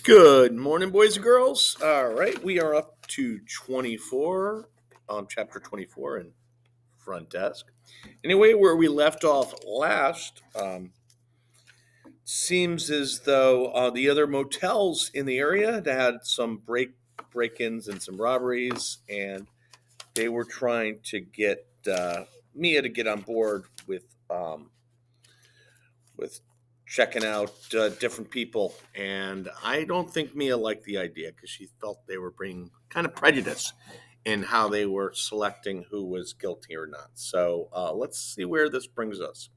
Good morning, boys and girls. All right, we are up to 24, chapter 24 in front desk. Anyway, where we left off last, seems as though the other motels in the area had some break-ins and some robberies, and they were trying to get Mia to get on board with checking out different people. And I don't think Mia liked the idea because she felt they were bringing kind of prejudice in how they were selecting who was guilty or not. So let's see where this brings us.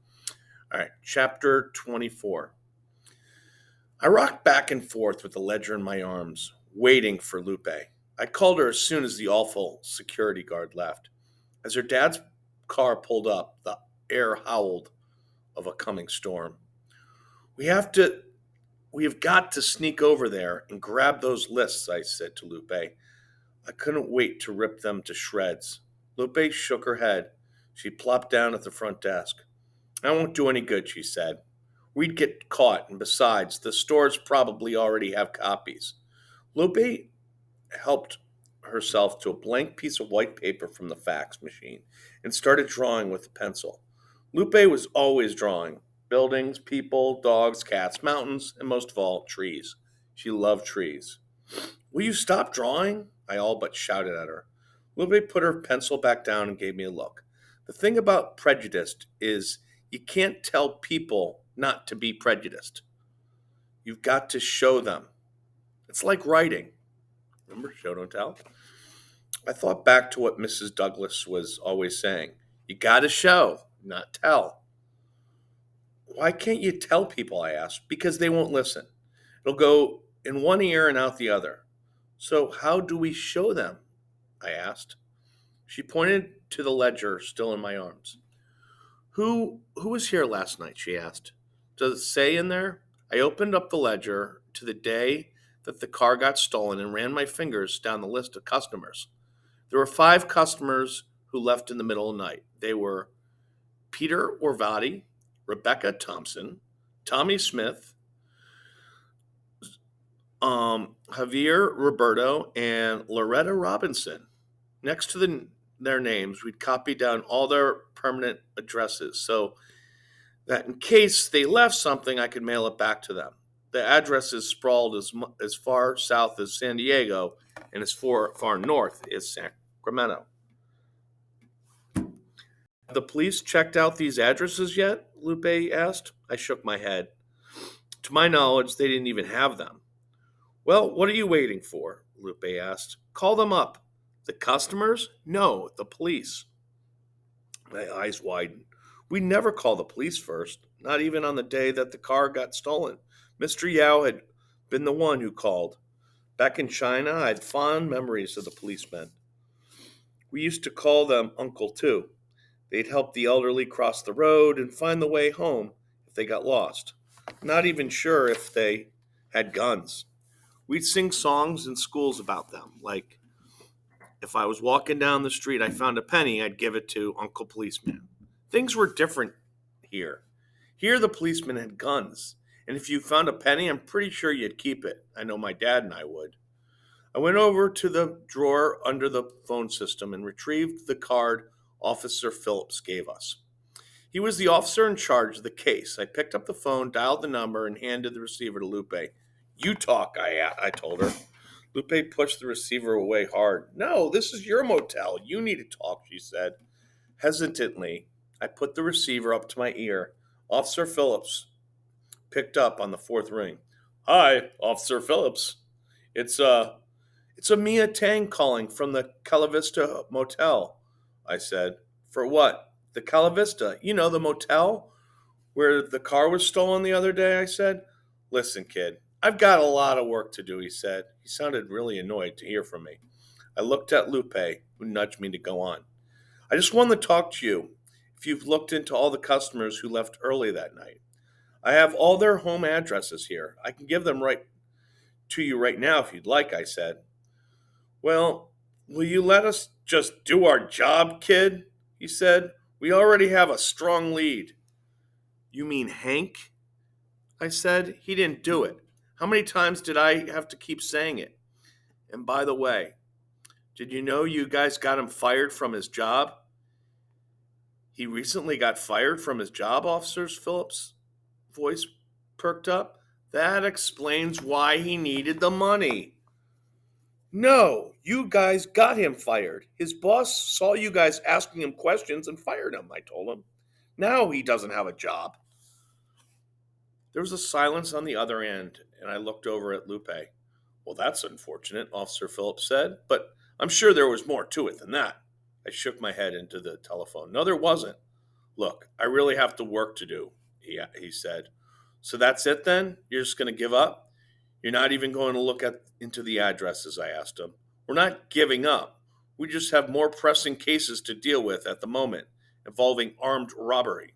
All right, chapter 24. I rocked back and forth with the ledger in my arms, waiting for Lupe. I called her as soon as the awful security guard left. As her dad's car pulled up, the air howled of a coming storm. We have to We have got to sneak over there and grab those lists, I said to Lupe. I couldn't wait to rip them to shreds. Lupe shook her head. She plopped down at the front desk. I won't do any good, she said. We'd get caught, and besides, the stores probably already have copies. Lupe helped herself to a blank piece of white paper from the fax machine and started drawing with a pencil. Lupe was always drawing buildings, people, dogs, cats, mountains, and most of all, trees. She loved trees. Will you stop drawing? I all but shouted at her. Lupe put her pencil back down and gave me a look. The thing about prejudice is you can't tell people not to be prejudiced. You've got to show them. It's like writing. Remember, show don't tell? I thought back to what Mrs. Douglas was always saying. You got to show, not tell. Why can't you tell people? I asked. Because they won't listen. It'll go in one ear and out the other. So how do we show them? I asked. She pointed to the ledger still in my arms. Who was here last night? She asked. Does it say in there? I opened up the ledger to the day that the car got stolen and ran my fingers down the list of customers. There were 5 customers who left in the middle of the night. They were Peter Orvati, Rebecca Thompson, Tommy Smith, Javier Roberto, and Loretta Robinson. Next to their names, we'd copy down all their permanent addresses so that in case they left something, I could mail it back to them. The address is sprawled as far south as San Diego and as far north as Sacramento. Have the police checked out these addresses yet? Lupe asked. I shook my head. To my knowledge, they didn't even have them. Well, what are you waiting for? Lupe asked. Call them up. The customers? No, the police. My eyes widened. We never call the police first, not even on the day that the car got stolen. Mr. Yao had been the one who called. Back in China, I had fond memories of the policemen. We used to call them Uncle, too. They'd help the elderly cross the road and find the way home if they got lost. Not even sure if they had guns. We'd sing songs in schools about them, like, if I was walking down the street, I found a penny, I'd give it to Uncle Policeman. Things were different here. Here, the policeman had guns, and if you found a penny, I'm pretty sure you'd keep it. I know my dad and I would. I went over to the drawer under the phone system and retrieved the card Officer Phillips gave us. He was the officer in charge of the case. I picked up the phone, dialed the number, and handed the receiver to Lupe. You talk, I told her. Lupe pushed the receiver away hard. No, this is your motel. You need to talk, she said. Hesitantly, I put the receiver up to my ear. Officer Phillips picked up on the 4th ring. Hi, Officer Phillips. It's a Mia Tang calling from the Calavista Motel, I said. For what? The Calavista. You know, the motel where the car was stolen the other day, I said. Listen, kid, I've got a lot of work to do, he said. He sounded really annoyed to hear from me. I looked at Lupe, who nudged me to go on. I just wanted to talk to you if you've looked into all the customers who left early that night. I have all their home addresses here. I can give them right to you right now if you'd like, I said. Well, will you let us just do our job, kid? He said. We already have a strong lead. You mean Hank? I said. He didn't do it. How many times did I have to keep saying it? And by the way, did you know you guys got him fired from his job? He recently got fired from his job, Officer Phillips' voice perked up. That explains why he needed the money. No, you guys got him fired. His boss saw you guys asking him questions and fired him, I told him. Now he doesn't have a job. There was a silence on the other end, and I looked over at Lupe. Well, that's unfortunate, Officer Phillips said, but I'm sure there was more to it than that. I shook my head into the telephone. No, there wasn't. Look, I really have to work to do, he said. So that's it then? You're just going to give up? You're not even going to look into the addresses, I asked him. We're not giving up. We just have more pressing cases to deal with at the moment involving armed robbery.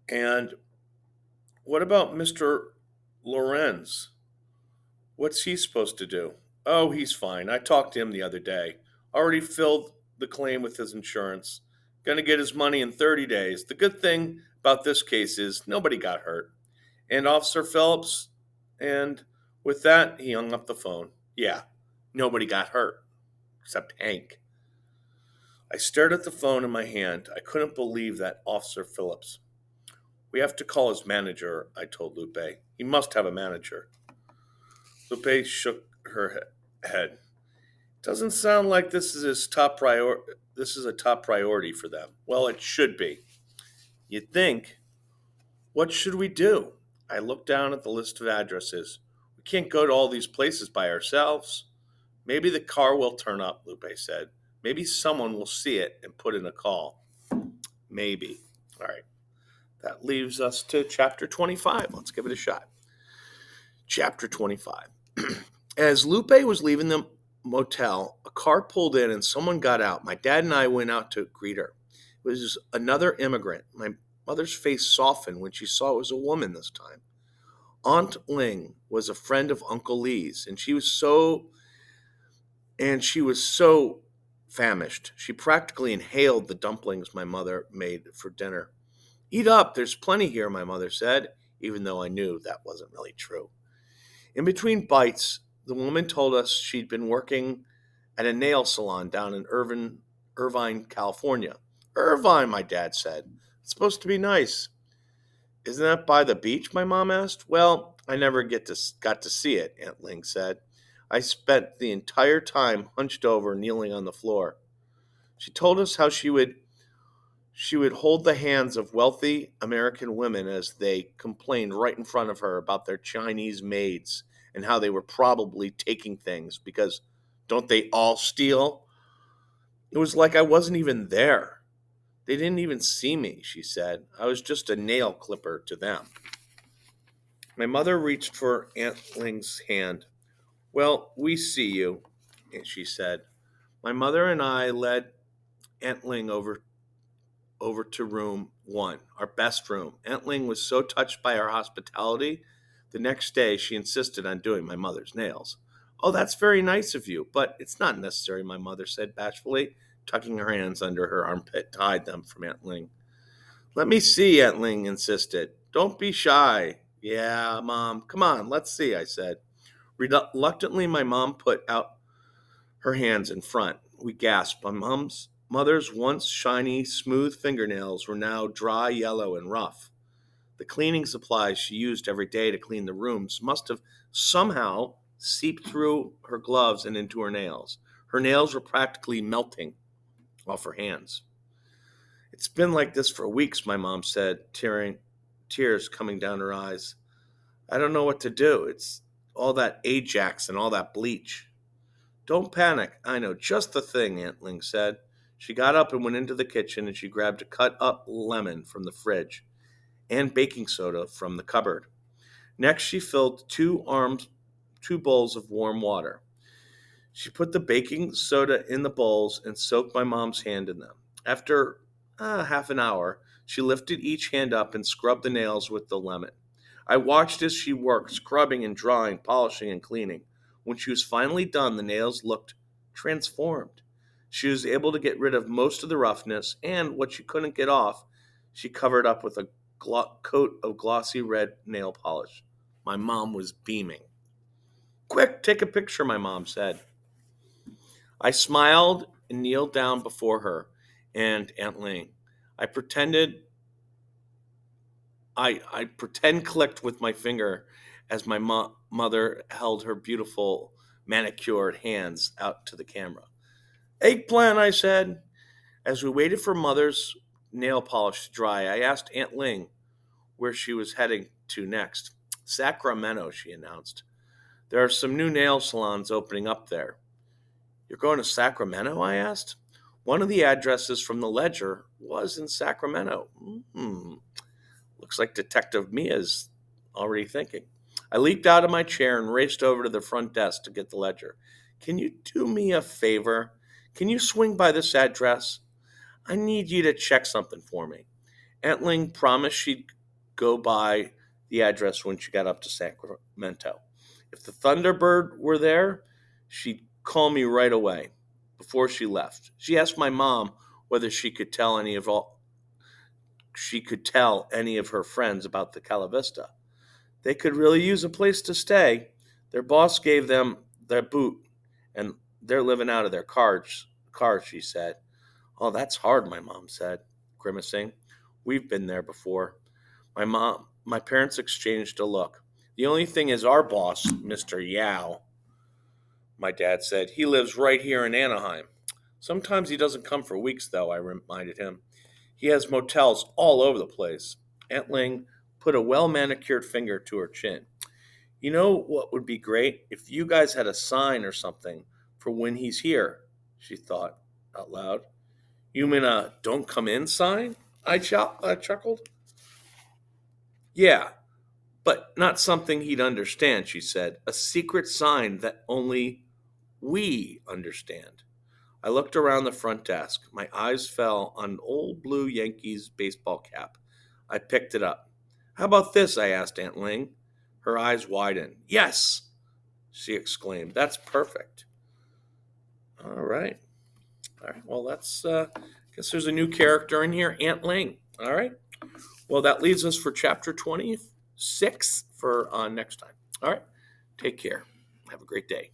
And what about Mr. Lorenz? What's he supposed to do? Oh, he's fine. I talked to him the other day. Already filled the claim with his insurance. Going to get his money in 30 days. The good thing about this case is nobody got hurt. And Officer Phillips, and with that, he hung up the phone. Yeah, nobody got hurt, except Hank. I stared at the phone in my hand. I couldn't believe that Officer Phillips. We have to call his manager, I told Lupe. He must have a manager. Lupe shook her head. Doesn't sound like this is his top priority. This is a top priority for them. Well, it should be. You'd think. What should we do? I looked down at the list of addresses. We can't go to all these places by ourselves. Maybe the car will turn up, Lupe said. Maybe someone will see it and put in a call. Maybe. All right. That leaves us to chapter 25. Let's give it a shot. Chapter 25. As Lupe was leaving the motel, a car pulled in and someone got out. My dad and I went out to greet her. It was another immigrant. My mother's face softened when she saw it was a woman this time. Aunt Ling was a friend of Uncle Lee's, and she was so famished. She practically inhaled the dumplings my mother made for dinner. Eat up, there's plenty here, my mother said, even though I knew that wasn't really true. In between bites, the woman told us she'd been working at a nail salon down in Irvine, California. Irvine, my dad said. It's supposed to be nice. Isn't that by the beach, my mom asked? Well, I never got to see it, Aunt Ling said. I spent the entire time hunched over, kneeling on the floor. She told us how she would hold the hands of wealthy American women as they complained right in front of her about their Chinese maids and how they were probably taking things because don't they all steal? It was like I wasn't even there. They didn't even see me, she said. I was just a nail clipper to them. My mother reached for Aunt Ling's hand. Well, we see you, she said. My mother and I led Aunt Ling over to room 1, our best room. Aunt Ling was so touched by our hospitality, the next day she insisted on doing my mother's nails. Oh, that's very nice of you, but it's not necessary, my mother said bashfully, tucking her hands under her armpit to hide them from Aunt Ling. Let me see, Aunt Ling insisted. Don't be shy. Yeah, Mom, come on, let's see, I said. Reluctantly, my mom put out her hands in front. We gasped. My mother's once shiny, smooth fingernails were now dry, yellow, and rough. The cleaning supplies she used every day to clean the rooms must have somehow seeped through her gloves and into her nails. Her nails were practically melting off her hands. It's been like this for weeks, my mom said, tears coming down her eyes. I don't know what to do. It's all that Ajax and all that bleach. Don't panic. I know just the thing, Aunt Ling said. She got up and went into the kitchen and she grabbed a cut up lemon from the fridge and baking soda from the cupboard. Next, she filled two bowls of warm water. She put the baking soda in the bowls and soaked my mom's hand in them. After half an hour, she lifted each hand up and scrubbed the nails with the lemon. I watched as she worked, scrubbing and drying, polishing and cleaning. When she was finally done, the nails looked transformed. She was able to get rid of most of the roughness, and what she couldn't get off, she covered up with a coat of glossy red nail polish. My mom was beaming. Quick, take a picture, my mom said. I smiled and kneeled down before her and Aunt Ling. I pretended I pretend clicked with my finger as my mother held her beautiful manicured hands out to the camera. Eggplant, I said. As we waited for Mother's nail polish to dry, I asked Aunt Ling where she was heading to next. Sacramento, she announced. There are some new nail salons opening up there. You're going to Sacramento? I asked. One of the addresses from the ledger was in Sacramento. Looks like Detective Mia's already thinking. I leaped out of my chair and raced over to the front desk to get the ledger. Can you do me a favor? Can you swing by this address? I need you to check something for me. Aunt Ling promised she'd go by the address when she got up to Sacramento. If the Thunderbird were there, she'd call me right away before she left. She asked my mom whether she could tell any of her friends about the Calavista. They could really use a place to stay. Their boss gave them their boot, and they're living out of their cars, she said. Oh, that's hard, my mom said, grimacing. We've been there before. My parents exchanged a look. The only thing is our boss, Mr. Yao, my dad said, he lives right here in Anaheim. Sometimes he doesn't come for weeks, though, I reminded him. He has motels all over the place. Aunt Ling put a well-manicured finger to her chin. You know what would be great? If you guys had a sign or something for when he's here, she thought out loud. You mean a don't come in sign? I chuckled. Yeah, but not something he'd understand, she said. A secret sign that only we understand. I looked around the front desk. My eyes fell on an old blue Yankees baseball cap. I picked it up. How about this? I asked Aunt Ling. Her eyes widened. Yes, she exclaimed. That's perfect. All right. All right. Well, guess there's a new character in here, Aunt Ling. All right. Well, that leaves us for chapter 26 for next time. All right. Take care. Have a great day.